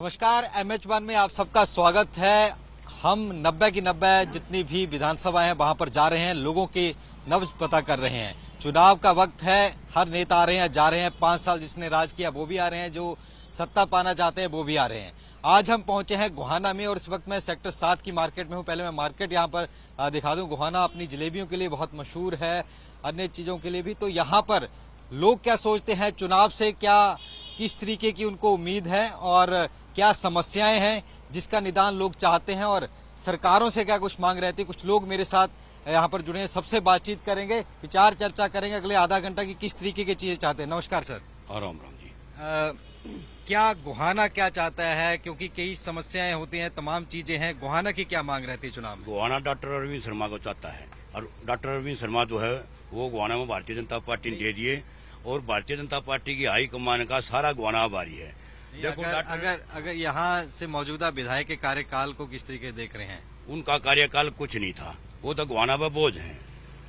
नमस्कार, MH1 में आप सबका स्वागत है। हम 90 की 90 जितनी भी विधानसभाएं हैं वहां पर जा रहे हैं, लोगों के नब्ज पता कर रहे हैं। चुनाव का वक्त है, हर नेता आ रहे हैं, जा रहे हैं। 5 साल जिसने राज किया वो भी आ रहे हैं, जो सत्ता पाना चाहते हैं वो भी आ रहे हैं। आज हम पहुंचे हैं गोहाना में और इस वक्त मैं सेक्टर 7 की मार्केट में हूं। पहले मैं मार्केट यहाँ पर दिखा दूं। गोहाना अपनी जलेबियों के लिए बहुत मशहूर है, अन्य चीजों के लिए भी। तो यहाँ पर लोग क्या सोचते हैं चुनाव से, क्या किस तरीके की उनको उम्मीद है और क्या समस्याएं हैं जिसका निदान लोग चाहते हैं, और सरकारों से क्या कुछ मांग रहे थे। कुछ लोग मेरे साथ यहाँ पर जुड़े हैं, सबसे बातचीत करेंगे, विचार चर्चा करेंगे अगले आधा घंटा की किस तरीके की चीजें चाहते हैं। नमस्कार सर। राम राम जी। क्या गोहाना क्या चाहता है, क्योंकि कई समस्याएं होती हैं, तमाम चीजें हैं। गोहाना की क्या मांग रहती है चुनाव में? गोहाना डॉक्टर अरविंद शर्मा को चाहता है, और डॉक्टर अरविंद शर्मा जो है वो गोहाना में भारतीय जनता पार्टी ने दे दिए, और भारतीय जनता पार्टी की हाईकमान का सारा गोहाना आभारी है। देखो, अगर यहाँ से मौजूदा विधायक के कार्यकाल को किस तरीके देख रहे हैं? उनका कार्यकाल कुछ नहीं था, वो तो गोहाना में बोझ है,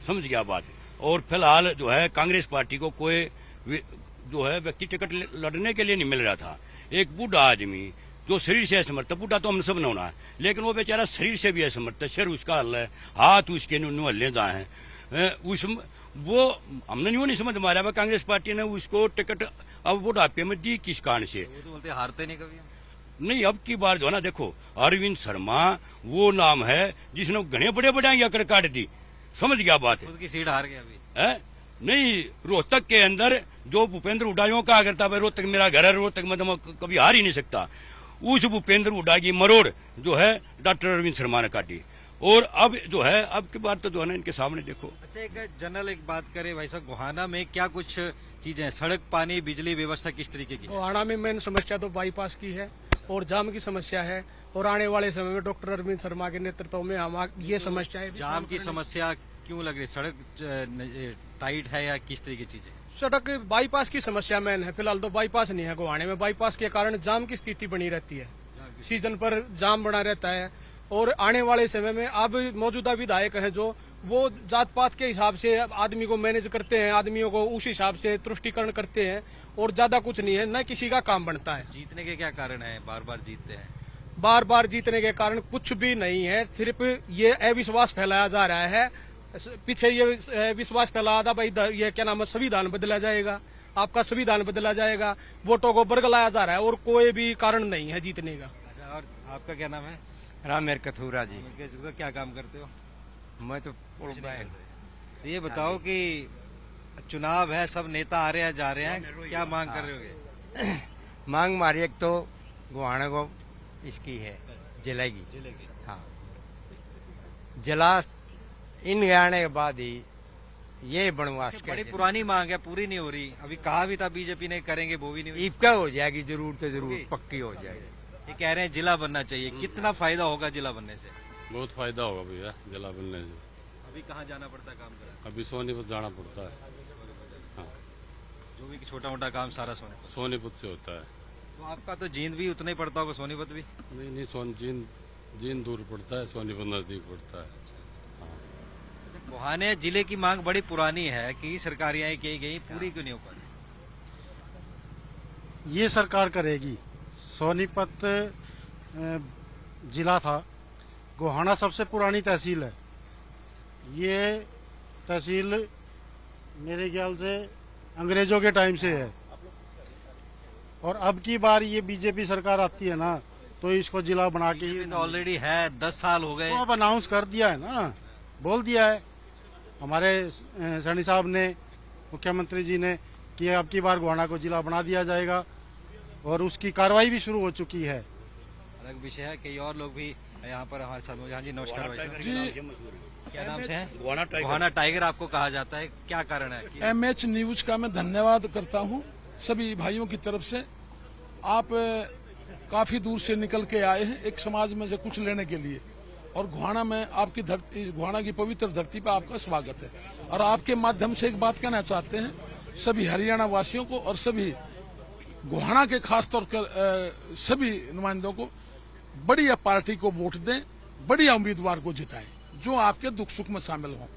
समझ गया बात। और फिलहाल जो है कांग्रेस पार्टी को कोई जो है व्यक्ति टिकट लड़ने के लिए नहीं मिल रहा था। एक बूढ़ा आदमी जो शरीर से असमर्थ, बूढ़ा तो हम सब ने होना है, लेकिन वो बेचारा शरीर से भी असमर्थ है, सिर उसका हल है, हाथ उसके हल्ले जाए हैं, उस वो हमने नहीं समझ मारा है कांग्रेस पार्टी ने उसको टिकट अब बुढ़ापे में दी किस कारण से। वो तो बोलते हारते नहीं कभी। नहीं, अब की बार जो है ना, देखो अरविंद शर्मा वो नाम है जिसने घने बड़े बड़े आंकड़े काट दी, समझ गया बात। खुद की सीट हार गया अभी है नहीं। रोहतक के अंदर जो भूपेंद्र हुड्डा जो कहा करता है रोहतक मेरा घर है, रोहतक में तो कभी हार ही नहीं सकता, उस भूपेंद्र हुड्डा की मरोड़ जो है डॉक्टर अरविंद शर्मा ने काटी। और अब जो है अब की बात तो जो है ना इनके सामने देखो। अच्छा, एक जनरल एक बात करें भाई साहब, गोहाना में क्या कुछ चीजें हैं? सड़क, पानी, बिजली व्यवस्था किस तरीके की? गोहाना में मेन समस्या तो बाईपास की है और जाम की समस्या है, और आने वाले समय में डॉक्टर अरविंद शर्मा के नेतृत्व में हम ये समस्या है। जाम की समस्या क्यों लग रही? सड़क टाइट है या किस तरीके की चीजें? सड़क बाईपास की समस्या मेन है। फिलहाल तो बाईपास नहीं है गोहाने में, बाईपास के कारण जाम की स्थिति बनी रहती है, सीजन पर जाम बना रहता है। और आने वाले समय में अब मौजूदा विधायक हैं जो वो जात पात के हिसाब से आदमी को मैनेज करते हैं, आदमियों को उस हिसाब से तुष्टिकरण करते हैं, और ज्यादा कुछ नहीं है, न किसी का काम बनता है। जीतने के क्या कारण है? बार बार जीतते हैं। बार बार जीतने के कारण कुछ भी नहीं है, सिर्फ ये अविश्वास फैलाया जा रहा है। पीछे ये विश्वास फैलाया था भाई ये क्या नाम है, संविधान बदला जाएगा, आपका संविधान बदला जाएगा, वोटों को बरगलाया जा रहा है, और कोई भी कारण नहीं है जीतने का। और आपका क्या नाम है? राम मेर कथूरा जी। क्या काम करते हो? मैं तो ये बताओ कि चुनाव है, सब नेता आ रहे हैं जा रहे हैं, क्या मांग कर रहे होगे? मांग मारी एक तो गोहाना को इसकी है जलेगी। हाँ, जला इन आने के बाद ही ये बनवास बड़ी पुरानी मांग है, पूरी नहीं हो रही। अभी कहा भी था बीजेपी ने करेंगे, वो भी नहीं हुई। ईपका हो जाएगी, जरूर तो जरूर पक्की हो जाएगी। ये कह रहे हैं जिला बनना चाहिए, कितना फायदा होगा जिला बनने से? बहुत फायदा होगा भैया जिला बनने से। अभी कहाँ जाना पड़ता है काम करने? अभी सोनीपत जाना पड़ता है। हाँ, जो भी छोटा मोटा काम सारा सोनीपत से होता है। तो आपका तो जींद भी उतना ही पड़ता होगा, सोनीपत भी? नहीं, जींद दूर पड़ता है, सोनीपत नजदीक पड़ता है। गोहाना जिले की मांग बड़ी पुरानी है कि सरकारियां की गई, पूरी क्यों नहीं हो पाती? ये सरकार करेगी। सोनीपत जिला था, गोहाना सबसे पुरानी तहसील है। ये तहसील मेरे ख्याल से अंग्रेजों के टाइम से है, और अब की बार ये बीजेपी सरकार आती है ना, तो इसको जिला बना के ही ऑलरेडी है, 10 साल हो गए। तो अब अनाउंस कर दिया है ना, बोल दिया है हमारे सैनी साहब ने, मुख्यमंत्री जी ने, कि अब की बार गोहाना को जिला बना दिया जाएगा, और उसकी कार्रवाई भी शुरू हो चुकी है। अलग विषय है, कई और लोग भी यहाँ पर हमारे साथ। हाँ जी, नमस्कार भाई जी, क्या नाम से हैं? गोहाना टाइगर आपको कहा जाता है, क्या कारण है? MH न्यूज का मैं धन्यवाद करता हूँ सभी भाइयों की तरफ से। आप काफी दूर से निकल के आए हैं एक समाज में से कुछ लेने के लिए, और गोहाना में आपकी धरती, गोहाना की पवित्र धरती पर आपका स्वागत है। और आपके माध्यम से एक बात कहना चाहते हैं सभी हरियाणा वासियों को, और सभी गोहाना के खास तौर पर सभी नुमाइंदों को, बढ़िया पार्टी को वोट दें, बढ़िया उम्मीदवार को जिताएं जो आपके दुख सुख में शामिल हों।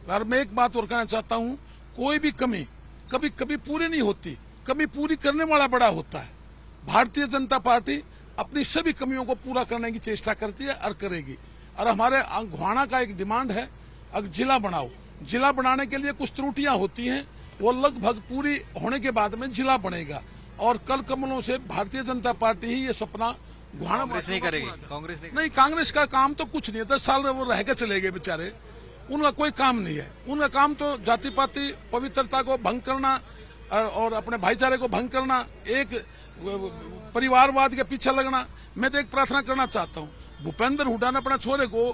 और मैं एक बात और कहना चाहता हूं, कोई भी कमी कभी कभी पूरी नहीं होती, कभी पूरी करने वाला बड़ा होता है। भारतीय जनता पार्टी अपनी सभी कमियों को पूरा करने की चेष्टा करती है और करेगी। और हमारे गोहाना का एक डिमांड है, अब जिला बनाओ। जिला बनाने के लिए कुछ त्रुटियां होती हैं, वो लगभग पूरी होने के बाद में जिला बनेगा। और कल कमलों से भारतीय जनता पार्टी ही ये सपना गोहाना कांग्रेस नहीं करेगी, कांग्रेस नहीं कांग्रेस का काम तो कुछ नहीं है। 10 साल वो रह के चले गए बेचारे, उनका कोई काम नहीं है। उनका काम तो जाति पाति पवित्रता को भंग करना और अपने भाईचारे को भंग करना, एक परिवारवाद के पीछे लगना। मैं तो एक प्रार्थना करना चाहता हूँ, भूपेंद्र हुड्डा ने अपने छोरे को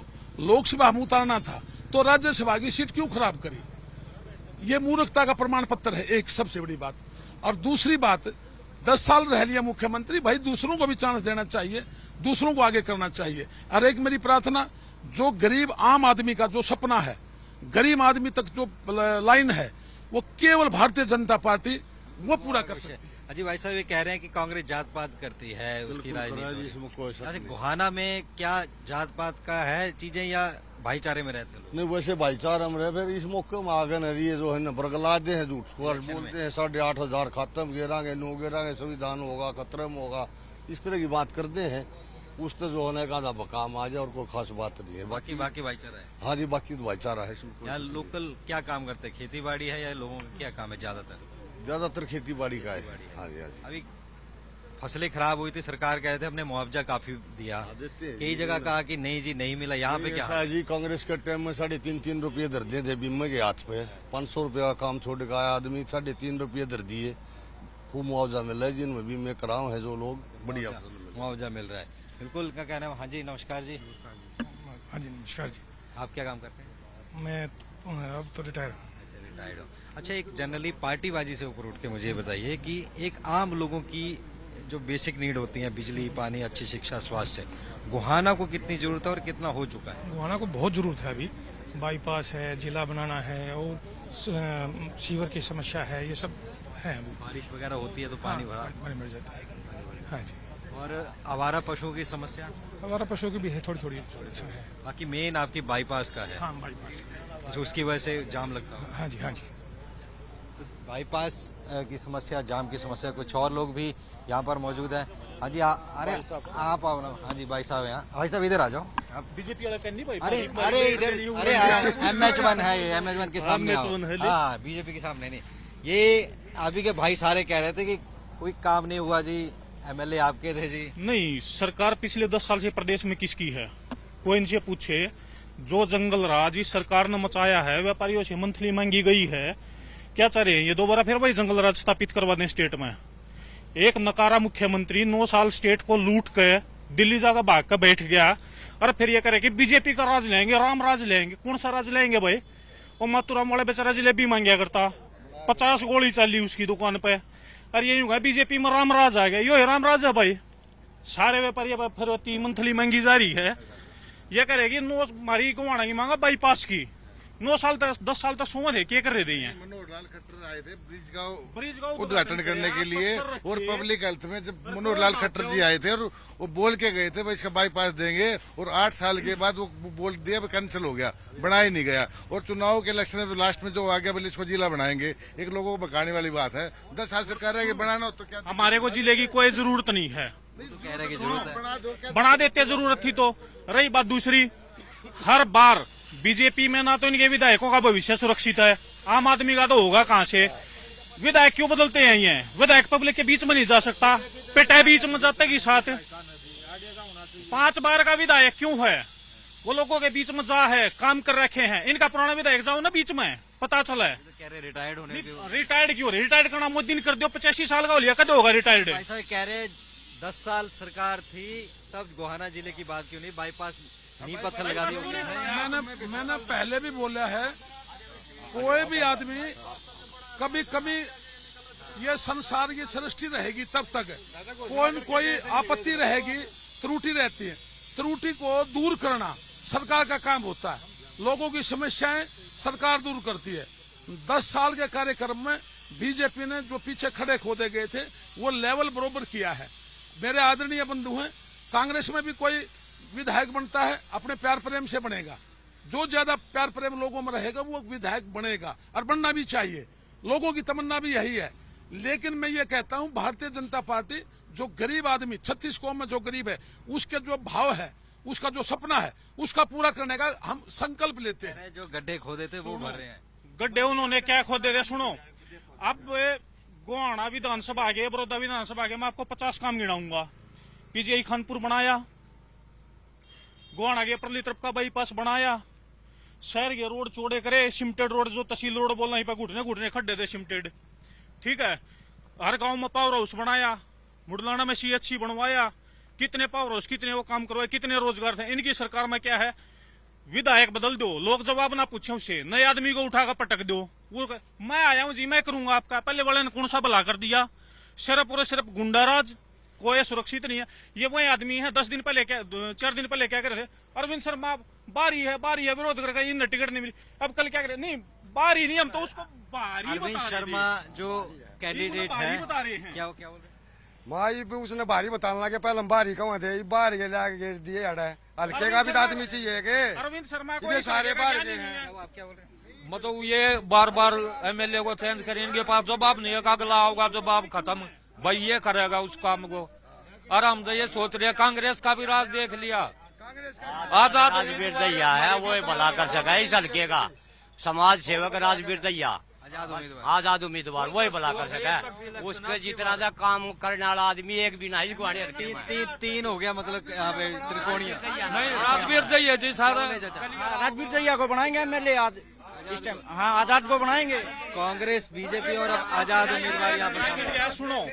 लोकसभा में उतारना था तो राज्यसभा की सीट क्यों खराब करी? ये मूर्खता का प्रमाण पत्र है, एक सबसे बड़ी बात। और दूसरी बात, 10 साल रह लिया मुख्यमंत्री, भाई दूसरों को भी चांस देना चाहिए, दूसरों को आगे करना चाहिए। और एक मेरी प्रार्थना, जो गरीब आम आदमी का जो सपना है, गरीब आदमी तक जो लाइन है, वो केवल भारतीय जनता पार्टी वो पूरा कर सकती है। अजी भाई साहब ये कह रहे हैं कि कांग्रेस जात पात करती है, उसकी राजनीति। अच्छा, गोहाना में क्या जात पात का है चीजें या भाईचारे में रहते लोग? नहीं, वैसे भाईचारा में रहे। फिर इस मौके में आगे न रही जो है न बरगलाते हैं, झूठ बोलते हैं, 8,500 खत्म गिरांगे, 9 गिरांगे, संविधान होगा, खतरम होगा, इस तरह की बात करते हैं। उससे जो होने का काम आ जाए और कोई खास बात नहीं है। बाकी भाईचारा है। हाँ जी, बाकी तो भाईचारा है। यहाँ लोकल क्या काम करते हैं? खेती बाड़ी है या लोगों का क्या काम है? ज्यादातर खेती बाड़ी का है। हाँ जी, हाँ जी। अभी फसलें खराब हुई थी, सरकार कह रहे थे हमने मुआवजा काफी दिया, कई जगह कहा कि नहीं जी नहीं मिला। यहाँ पे क्या है जी? कांग्रेस के टाइम में 3.5 रुपये धर दिए थे बीमे के हाथ पे। 500 रुपये का काम छोड़ के आया आदमी, 3.5 रुपये धर दिए। खूब मुआवजा मिल रहा है, जिनमें बीमे कराओ है जो लोग, बढ़िया मुआवजा मिल रहा है। बिल्कुल, क्या कहना है? हाँ जी, नमस्कार जी। हाँ जी, नमस्कार जी। आप क्या काम करते हैं? मैं अब तो रिटायर हूँ। रिटायर्ड हो। अच्छा, एक जनरली पार्टीबाजी से ऊपर उठ के मुझे बताइए कि एक आम लोगों की जो बेसिक नीड होती है, बिजली, पानी, अच्छी शिक्षा, स्वास्थ्य, गोहाना को कितनी जरूरत है और कितना हो चुका है? गोहाना को बहुत जरूरत है। अभी बाईपास है, जिला बनाना है, और सीवर की समस्या है, ये सब है। अभी बारिश वगैरह होती है तो पानी भरा पानी मिल जाता है। हाँ जी। और आवारा पशुओं की समस्या? हमारा पशुओं की भी है, थोड़ी है। बाकी मेन आपकी बाईपास का है। हाँ, बाईपास। जो उसकी वजह से जाम लगता है। हाँ जी, हाँ जी। बाईपास की समस्या, जाम की समस्या। कुछ और लोग भी यहाँ पर मौजूद हैं। हाँ जी, अरे आप आओ ना। हाँ जी, भाई साहब यहाँ। भाई साहब इधर आ जाओ। बीजेपी वाला करनी भाई। अरे इधर, अरे MH1 है, MH1 के सामने। हाँ, बीजेपी के सामने नहीं। ये अभी के भाई सारे कह रहे थे कि कोई काम नहीं हुआ जी, MLA आपके थे जी। नहीं, सरकार पिछले 10 साल से प्रदेश में किसकी है? कोई इनसे पूछे। जो जंगल राज इस सरकार ने मचाया है, व्यापारियों से मंथली मांगी गई है, क्या चाह रहे हैं ये? दोबारा फिर वही जंगल राज स्थापित करवा दें स्टेट में। एक नकारा मुख्यमंत्री 9 साल स्टेट को लूट के दिल्ली जाकर भाग कर बैठ गया, और फिर ये करे कि बीजेपी का राज लेंगे, राम राज लेंगे। कौन सा राज लेंगे भाई? वो मातूराम वाले बेचारा जलेबी मांगया करता, 50 गोली चली उसकी दुकान पे, और ये यूं बीजेपी में राम राज आ गया। यो है राम राज है भाई। सारे व्यापारी फिर मंथली महंगी जा रही है। ये करेगी हमारी गोहाना की मांगा बाईपास की। 9 साल तक 10 साल तक सोच है, क्या कर रहे थे? मनोहर लाल खट्टर आए थे ब्रिज का उद्घाटन करने के लिए, और पब्लिक हेल्थ में जब मनोहर लाल खट्टर जी आए थे और वो बोल के गए थे भाई इसका बाईपास देंगे, और 8 साल के बाद वो बोल दिया, कैंसिल हो गया, बना ही नहीं गया। और चुनाव के इलेक्शन में लास्ट में जो आ गया बोले इसको जिला बनाएंगे, एक लोगों को बकाने वाली बात है। 10 साल सरकार है कि बनाना हो तो क्या? हमारे को जिले की कोई जरूरत नहीं है। कह रहे कि जरूरत है, बना देते, जरूरत थी तो। रही बात दूसरी, हर बार बीजेपी में ना तो इनके विधायकों का भविष्य सुरक्षित है, आम आदमी का तो होगा कहां से? विधायक क्यों बदलते हैं? ये विधायक पब्लिक के बीच में नहीं जा सकता, पेटा बीच में जाते की साथ। 5 बार का विधायक क्यों है? वो लोगों के बीच में जा है, काम कर रखे हैं। इनका पुराना विधायक जाओ ना बीच में, पता चला है। कह रहे रिटायर्ड होने के। रिटायर्ड क्यों? रिटायर्ड करना मोदी ने कर दिया। 85 साल का हो लिया, कद होगा रिटायर्ड? ऐसा कह रहे 10 साल सरकार थी तब गोहाना जिले की बात क्यों नहीं? बाईपास नींव पत्थर लगा दिया। मैंने पहले भी बोला है, कोई भी आदमी कभी कभी ये संसार की सृष्टि रहेगी तब तक कोई न कोई आपत्ति रहेगी, त्रुटि रहती है। त्रुटि को दूर करना सरकार का काम होता है। लोगों की समस्याएं सरकार दूर करती है। 10 साल के कार्यक्रम में बीजेपी ने जो पीछे खड़े खोदे गए थे वो लेवल बरोबर किया है। मेरे आदरणीय बंधु हैं, कांग्रेस में भी कोई विधायक बनता है अपने प्यार प्रेम से बनेगा। जो ज्यादा प्यार प्रेम लोगों में रहेगा वो विधायक बनेगा, और बनना भी चाहिए। लोगों की तमन्ना भी यही है। लेकिन मैं ये कहता हूं, भारतीय जनता पार्टी जो गरीब आदमी 36 कौम में जो गरीब है उसके जो भाव है, उसका जो सपना है, उसका पूरा करने का हम संकल्प लेते हैं। जो गड्ढे खोदे थे वो भर रहे हैं। गड्ढे उन्होंने क्या खोदे थे सुनो। अब गोहाना विधानसभा के, बड़ौदा विधानसभा के मैं आपको 50 काम गिनाऊंगा। पीजीआई खानपुर बनाया, गोहाना के परली तरफ का बाईपास बनाया, शहर के रोड चौड़े करे, सिमटेड रोड जो तहसील रोड बोलना, पर घुटने घुटने खड्डे थे सिमटेड, ठीक है। हर गांव में पावर हाउस बनाया, मुडलाना में CHC बनवाया, कितने पावर हाउस, कितने वो काम करवाए, कितने रोजगार थे। इनकी सरकार में क्या है, विधायक बदल दो, लोग जवाब ना पूछे उसे, नए आदमी को उठाकर पटक दो। वो मैं आया हूँ जी, मैं करूंगा आपका, पहले वाले ने कौन सा भला कर दिया। सिर्फ और सिर्फ गुंडाराज, कोई सुरक्षित नहीं है। ये वही आदमी है 4 दिन पहले क्या कर रहे थे, अरविंद शर्मा बारी है विरोध करके इन टिकट नहीं मिली। अब कल क्या करे, नहीं बारी नहीं, हम तो उसको बारी अरविंद शर्मा जो कैंडिडेट है, बता रहे हैं। क्या बोल रहे हैं? माई भी उसने भारी बताने लगे, पहले हम भारी कहाँ थे, बाहर के लाके घेर दिए। हल्के का भी तो आदमी चाहिए के, अरविंद शर्मा को ये सारे बाहर के हैं। आप क्या बोल रहे हैं? मतलब ये बार बार MLA को चेंज करें, इनके पास जवाब नहीं है, अगला होगा जवाब खत्म, भाई ये करेगा उस काम को। और हम तो ये सोच रहे हैं, कांग्रेस का भी राज देख लिया, आजाद राजवीर दैया है, वो भला कर सका इस हल्के का, समाज सेवक राजवीर दैया, आजाद उम्मीदवार, वही भला कर सका है। उसके जितना सा काम करने वाला आदमी एक भी नहीं गुआड़ी हल्के में। तीन हो गया, मतलब यहाँ पे त्रिकोणीय। नहीं, राजवीर दैया जी सारा। राजवीर दैया को बनाएंगे MLA आज इस टाइम, हाँ आजाद को बनाएंगे। कांग्रेस, बीजेपी और अब आजाद उम्मीदवार यहाँ पर। क्या सुनो,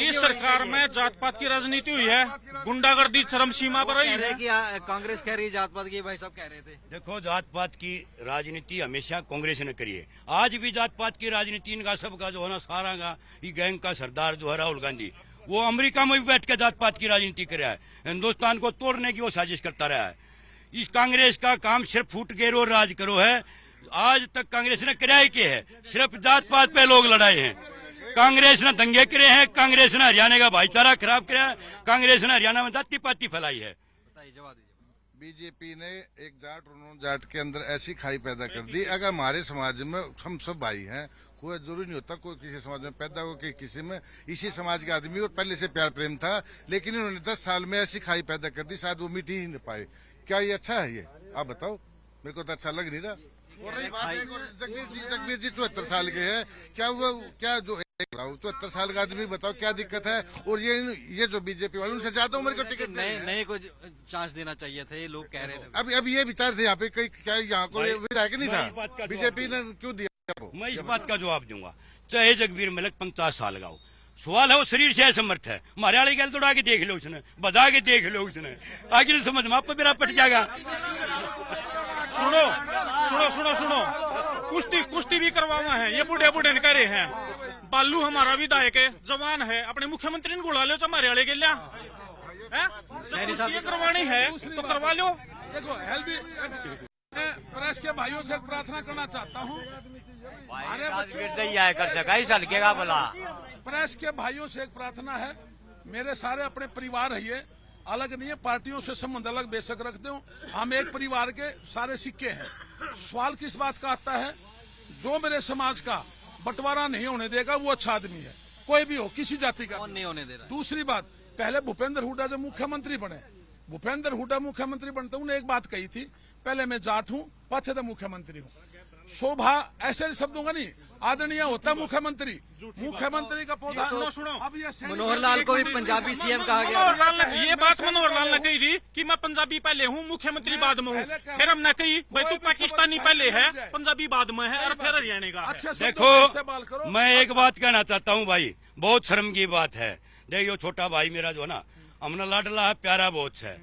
इस सरकार में जात पात की राजनीति हुई है, गुंडागर्दी चरम सीमा पर रही है। कि कांग्रेस कह रही है जात पात की, भाई सब कह रहे थे। देखो, जात पात की राजनीति हमेशा कांग्रेस ने करी है, आज भी जात पात की राजनीति इनका सबका जो है ना, सारा का ये गैंग का सरदार जो है राहुल गांधी, वो अमेरिका में भी बैठ के जात पात की राजनीति कर रहा है, हिंदुस्तान को तोड़ने की वो साजिश करता रहा है। इस कांग्रेस का काम सिर्फ फूट गेरो राज करो है। आज तक कांग्रेस ने किराए के है, सिर्फ जात पात पे लोग लड़ाए हैं। कांग्रेस ने दंगे करे हैं, कांग्रेस ने हरियाणा का भाईचारा खराब किया है, कांग्रेस ने हरियाणा में जाति पाति फैलाई है। बीजेपी ने एक जाट और नॉन जाट के अंदर ऐसी खाई पैदा कर दी। अगर हमारे समाज में हम सब भाई हैं, कोई जरूरी नहीं होता कोई किसी समाज में पैदा हो कि किसी में, इसी समाज के आदमी और पहले से प्यार प्रेम था, लेकिन इन्होंने 10 साल में ऐसी खाई पैदा कर दी, शायद वो मिट ही नहीं पाए। क्या ये अच्छा है? ये आप बताओ, मेरे को तो अच्छा लग नहीं रहा। और रही बात जगबीर जी 74 साल के हैं, क्या वो क्या जो 74 साल का आदमी, बताओ क्या दिक्कत है? और ये जो बीजेपी वाले, उनसे ज्यादा उम्र को टिकट नए को चांस देना चाहिए थे, लोग कह रहे थे। अब ये विचार थे यहाँ पे, कई क्या यहाँ को विधायक नहीं था, बीजेपी ने क्यों दिया? मैं इस बात का जवाब दूंगा, चाहे जगबीर मलिक 50 साल का हो, सवाल है वो शरीर से असमर्थ है। हमारे वाले गल तोड़ा के देख लो उसने, बधा के देख लो उसने, आगे समझ में आपको मेरा पट जाएगा। सुनो सुनो सुनो सुनो, कुश्ती भी करवाना है, ये बूढ़े बूढ़े कह रहे हैं। बालू हमारा विधायक है, जवान है, अपने मुख्यमंत्री ने बुला लो, हमारे वाले के लिया करवानी है तो करवा लो। देखो, प्रेस के भाइयों से प्रार्थना करना चाहता हूँ, कर सका इस हल्के का भला। प्रेस के भाइयों से एक प्रार्थना है, मेरे सारे अपने परिवार है, ये अलग नहीं है, पार्टियों से संबंध अलग बेशक रखते हो, हम एक परिवार के सारे सिक्के हैं। सवाल किस बात का आता है, जो मेरे समाज का बंटवारा नहीं होने देगा वो अच्छा आदमी है, कोई भी हो, किसी जाति का नहीं होने दे रहा। दूसरी बात, पहले भूपेंद्र हुड्डा जब मुख्यमंत्री बने, भूपेंद्र हुड्डा मुख्यमंत्री बनते उन्होंने एक बात कही थी, पहले मैं जाट हूँ, पछे तो मुख्यमंत्री हूँ। शोभा ऐसे शब्दों का नहीं, आदरणीय होता मुख्यमंत्री, मुख्यमंत्री का पौधा। अब ये मनोहर लाल को भी पंजाबी CM कहा गया। ये बात मनोहर लाल ने कही थी कि मैं पंजाबी पहले हूँ, मुख्यमंत्री बाद में हूँ। फिर हमने कही भाई तू पाकिस्तानी पहले है, पंजाबी बाद में है, और फिर हरियाणा का। देखो, मैं एक बात कहना चाहता हूँ भाई, बहुत शर्म की बात है। देखियो, छोटा भाई मेरा जो है ना, हमने लाडला है, प्यारा बहुत है,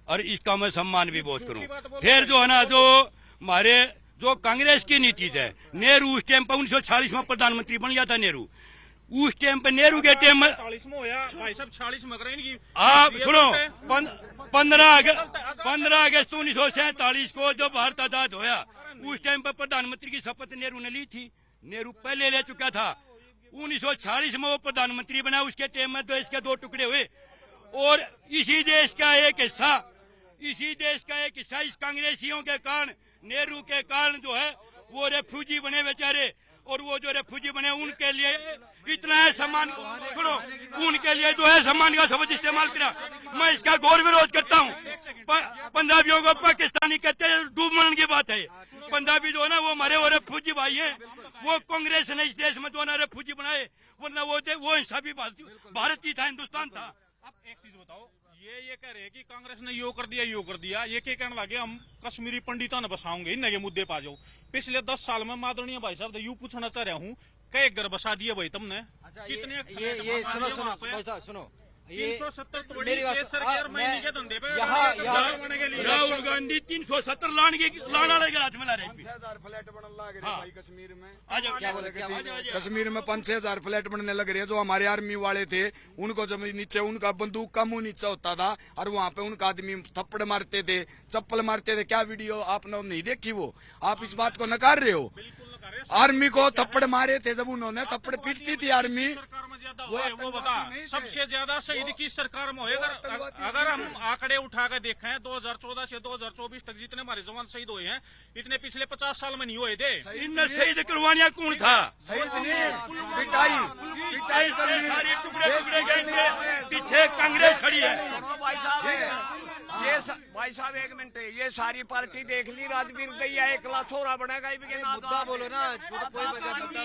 और इसका मैं सम्मान भी बहुत करूँ। फिर जो है ना, जो हमारे जो कांग्रेस की नीति है, नेहरू उस टाइम पर 1946 में प्रधानमंत्री बन गया था नेहरू, उस टाइम पे नेहरू के टाइम में 40 में होया भाई साहब, 40 में करेंगे। आप सुनो, 15 अगस्त 1947 को जो भारत आजाद होया, उस टाइम पर प्रधानमंत्री की शपथ नेहरू ने ली थी। नेहरू पहले ले चुका था, 1946 में वो प्रधानमंत्री बना, उसके टाइम में देश के 2 टुकड़े हुए, और इसी देश का एक हिस्सा इस कांग्रेसियों के कारण, नेहरू के कारण जो है वो रेफ्यूजी बने बेचारे, और वो जो रेफ्यूजी बने उनके लिए इतना है सम्मान, सुनो, उनके लिए जो है सम्मान का शब्द इस्तेमाल किया। मैं इसका घोर विरोध करता हूँ। पंजाबियों को पाकिस्तानी कहते हैं, डूबने की बात है। पंजाबी जो है ना वो हमारे वो रेफ्यूजी भाई हैं। वो कांग्रेस ने इस देश में जो है ना रेफ्यूजी बनाए, वरना वो हिस्सा भी भारत ही था, हिंदुस्तान था। अब एक चीज बताओ, ये कह रहे हैं कि कांग्रेस ने यो कर दिया, ये क्या कहने लगे हम कश्मीरी पंडितों ने बसाओगे, इन मुद्दे पा जाओ। पिछले 10 साल में मादरणीय भाई साहब यू पूछना चाह रहा हूँ, कई घर बसा दिए भाई तुमने? अच्छा, कितने ये सुनो भाई साहब, सुनो, ये 370 मेरी बात महीने के धंधे पे राहुल गांधी 370 लाना लेकर हाथ में ला रहे हैं। 5,000 फ्लैट बनने लग रहे भाई कश्मीर में। कश्मीर में 5,000 फ्लैट बनने लग रहे हैं। जो हमारे आर्मी वाले थे उनको जब नीचे उनका बंदूक का मुंह नीचे होता था और वहाँ पे उनका आदमी थप्पड़ मारते थे, चप्पल मारते थे। क्या वीडियो आपने नहीं देखी? वो आप इस बात को नकार रहे हो। आर्मी को थप्पड़ मारे थे जब उन्होंने, थप्पड़ पीटती थी आर्मी। वो बता, सबसे ज्यादा शहीद किस सरकार में हुए? अगर हम आंकड़े उठा कर देखें 2014 से 2024 तक जितने हमारे जवान शहीद हुए हैं, इतने पिछले 50 साल में नहीं हुए थे। इन शहीद करवानिया कौन था? पिटाई सारे टुकड़े पीछे कांग्रेस खड़ी है। भाई साहब एक मिनट, ये सारी पार्टी देख ली, राजवीर दैया एक लाथोरा बनेगा। मुद्दा बोलो ना, कोई मुद्दा बताओ।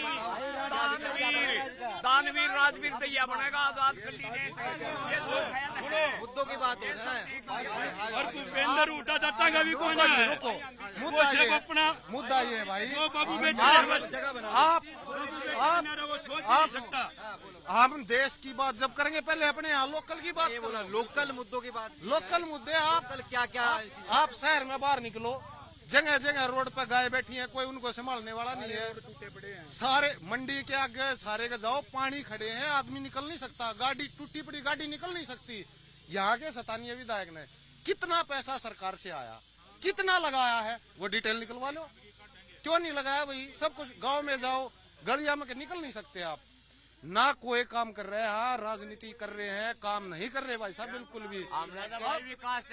दानवीर राजवीर दैया बनेगा। आजाद मुद्दों की बात हो ना, और भूपेंद्र उठा जाता का भी कौन है? मुद्दा ये अपना मुद्दा ये भाई, बाबू बेटे आप हम देश की बात जब करेंगे पहले अपने यहाँ लोकल की बात। ये बोला लोकल मुद्दों की बात। लोकल मुद्दे आप क्या क्या आप शहर में बाहर निकलो, जगह जगह रोड पे गाय बैठी है, कोई उनको संभालने वाला नहीं है। सारे मंडी के आगे सारे के जाओ, पानी खड़े हैं, आदमी निकल नहीं सकता, गाड़ी टूटी पड़ी गाड़ी निकल नहीं सकती। यहाँ के स्थानीय विधायक ने कितना पैसा सरकार से आया, कितना लगाया है, वो डिटेल निकलवा लो। क्यों नहीं लगाया भाई? सब कुछ गाँव में जाओ, गलिया में निकल नहीं सकते आप। ना कोई काम कर रहे हैं, राजनीति कर रहे हैं, काम नहीं कर रहे भाई साहब बिल्कुल भी।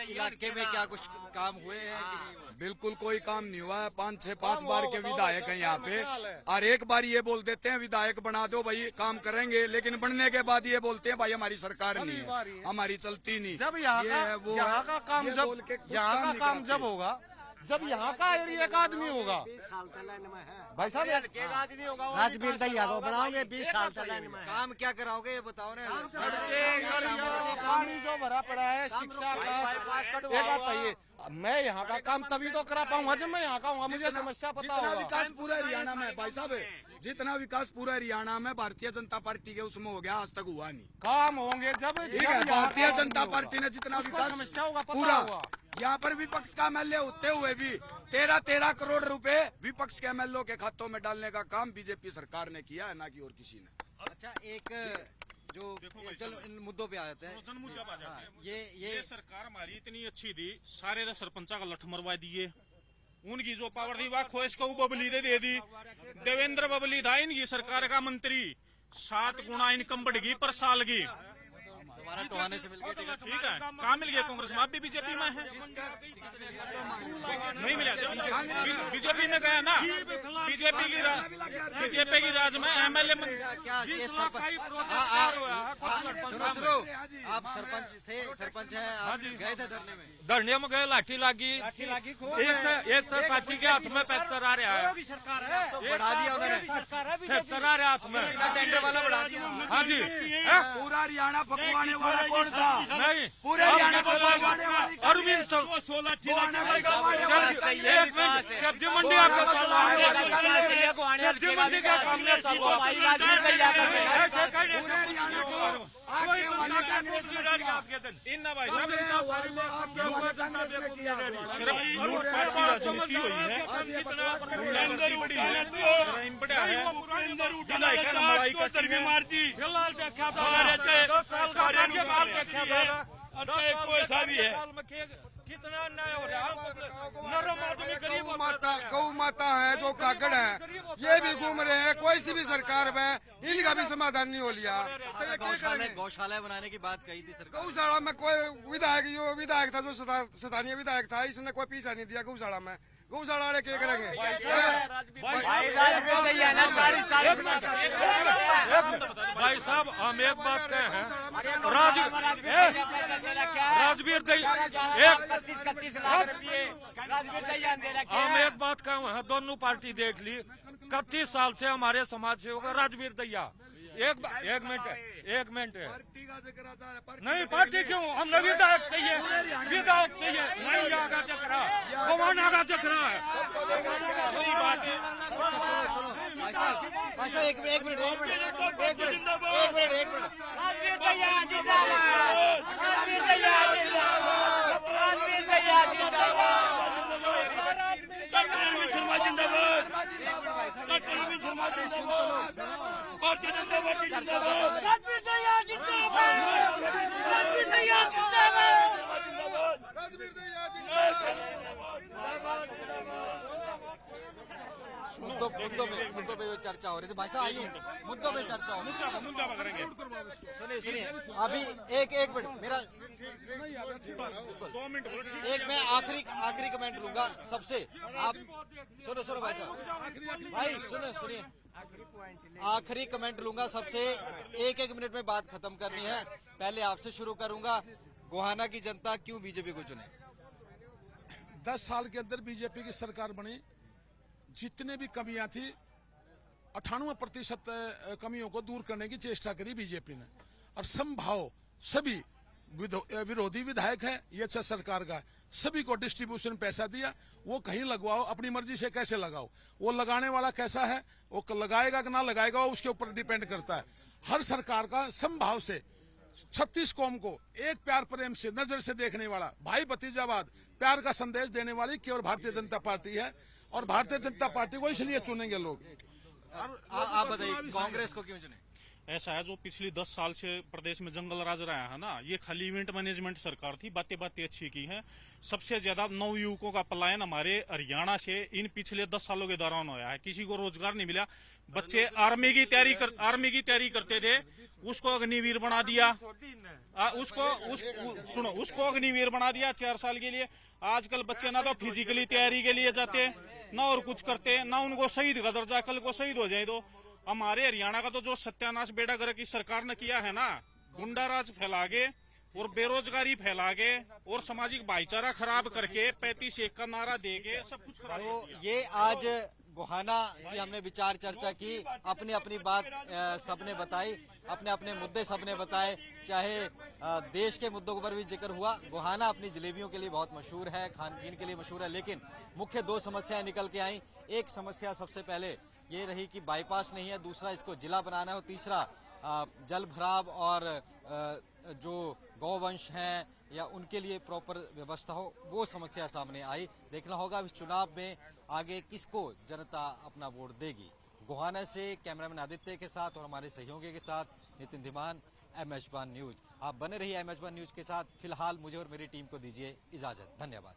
इलाके में क्या कुछ काम हुए हैं कि नहीं? बिल्कुल कोई काम नहीं हुआ है। 5 बार के विधायक हैं यहाँ पे, और एक बार ये बोल देते हैं विधायक बना दो भाई, काम करेंगे, लेकिन बनने के बाद ये बोलते हैं भाई हमारी सरकार नहीं है, हमारी चलती नहीं। जब यहाँ का काम जब होगा, जब यहाँ का एरिया का आदमी होगा भाई साहब, राजवीर दैया को बनाओगे 20 साल तक। काम क्या कराओगे ये बताओ ना। पानी जो भरा पड़ा है, शिक्षा का एक बात है, मैं यहाँ का काम तभी तो करा पाऊंगा जब मैं यहाँ का हूँ, मुझे समस्या पता होगा। विकास पूरा हरियाणा में भाई साहब, जितना विकास पूरा हरियाणा में भारतीय जनता पार्टी के उसमें हो गया, आज तक हुआ नहीं। काम होंगे जब ठीक है, भारतीय जनता पार्टी ने जितना विकास पूरा, यहाँ पर विपक्ष का एमएलए होते हुए भी 13 करोड़ रुपए विपक्ष के एमएलए के खातों में डालने का काम बीजेपी सरकार ने किया है, ना कि और किसी ने। अच्छा, एक जो चलो इन मुद्दों पे आ जाते हैं। ये सरकार हमारी इतनी अच्छी थी, सारे सरपंचा का लठ मरवा दिए, उनकी जो पावर थी वह खोज को बबली दे दी। देवेंद्र बबली था इनकी सरकार का मंत्री, 7 गुना इनकम बढ़ गई पर साल की। टोहाने से मिल गया ठीक है, कहाँ मिल गया? कांग्रेस में, आप भी बीजेपी में है? नहीं मिला, बीजेपी में गया ना। बीजेपी की राज में एमएलए क्या ये सुनो, आप सरपंच है, आप गए थे धरने में गए, लाठी लागी। एक तो साथी के हाथ में फ्रैक्चर आ रहा है, तो बढ़ा दिया उन्होंने, फ्रैक्चर आ रहा है हाथ में, टेंडर वाला बढ़ा दिया। हाँ जी, पूरा हरियाणा पकवाने वाला कौन था? नहीं पूरे हरियाणा पकवाने वाला अरविंद सब्जी मंडी आपका सब्जी मंडी का काम नहीं कितना अन्याय हो रहा है। नरम आदमी गरीब गौ माता है जो कागड़ है, ये भी घूम रहे हैं, कोई सी भी सरकार में इनका भी समाधान नहीं हो लिया। गौशाला बनाने की बात कही थी सरकार। गौशाला में कोई विधायक था जो स्थानीय विधायक था, इसने कोई पीछा नहीं दिया गौशाला में। गौशाला वाले क्या करेंगे? भाई साहब हम एक बात कहे हैं, राजवीर हम एक बात कहे हैं, दोनों पार्टी देख ली, 31 साल से हमारे समाज सेवक राजवीर दैया। एक मिनट है नहीं पार्टी क्यों, हमने विधायक चाहिए नहीं आगा चक्रा कौन आगा चक्रा है। एक मिनट मुद्दों पे जो चर्चा हो रही थी भाई साहब, आइए मुद्दों पे चर्चा हो। सुनिए अभी एक मिनट मेरा एक मैं आखिरी कमेंट लूंगा सबसे। आप सुनो भाई साहब, भाई सुनिए आखिरी कमेंट लूंगा सबसे। एक मिनट में बात खत्म करनी है। पहले आपसे शुरू करूंगा, गोहाना की जनता क्यों बीजेपी को चुने? 10 साल के अंदर बीजेपी की सरकार बनी, जितने भी कमियां थी 98% कमियों को दूर करने की चेष्टा करी बीजेपी ने। और समभाव सभी विरोधी विधायक है, ये अच्छा सरकार का है, सभी को डिस्ट्रीब्यूशन पैसा दिया। वो कहीं लगवाओ, अपनी मर्जी से कैसे लगाओ, वो लगाने वाला कैसा है, वो लगाएगा कि ना लगाएगा वो उसके ऊपर डिपेंड करता है। हर सरकार का समभाव से 36 कौम को एक प्यार प्रेम से नजर से देखने वाला, भाई भतीजावाद प्यार का संदेश देने वाली केवल भारतीय जनता पार्टी है। और भारतीय जनता पार्टी को इसलिए चुनेंगे लोग। आप बताइए कांग्रेस को क्यों चुने? ऐसा है, जो पिछली 10 साल से प्रदेश में जंगल राज रहा है ना, ये खाली इवेंट मैनेजमेंट सरकार थी, बातें अच्छी की हैं। सबसे ज्यादा नव युवकों का पलायन हमारे हरियाणा से इन पिछले 10 सालों के दौरान होया है। किसी को रोजगार नहीं मिला। बच्चे आर्मी की तैयारी करते थे, उसको अग्निवीर बना दिया। उसको अग्निवीर बना दिया 4 साल के लिए। आजकल बच्चे ना तो फिजिकली तैयारी के लिए जाते, ना और कुछ करते, ना उनको शहीद का दर्जा, कल को शहीद हो जाए। तो हमारे हरियाणा का तो जो सत्यानाश बेड़ा गर्क की सरकार ने किया है ना, गुंडा राज फैला के और बेरोजगारी फैला के और सामाजिक भाईचारा खराब करके 35-1 का नारा दे के सब कुछ खराब। तो ये आज गोहाना की हमने विचार चर्चा की, अपनी बात सबने बताई, अपने मुद्दे सबने बताए, चाहे देश के मुद्दों पर भी जिक्र हुआ। गोहाना अपनी जलेबियों के लिए बहुत मशहूर है, खान पीन के लिए मशहूर है, लेकिन मुख्य 2 समस्याएं निकल के आई। एक समस्या सबसे पहले ये रही कि बाईपास नहीं है, दूसरा इसको जिला बनाना है, और तीसरा जल भराव और जो गौवंश हैं या उनके लिए प्रॉपर व्यवस्था हो, वो समस्या सामने आई। देखना होगा इस चुनाव में आगे किसको जनता अपना वोट देगी। गोहाना से कैमरामैन आदित्य के साथ और हमारे सहयोगी के साथ नितिन धीमान, MH1 न्यूज। आप बने रहिए MH1 न्यूज के साथ। फिलहाल मुझे और मेरी टीम को दीजिए इजाजत। धन्यवाद।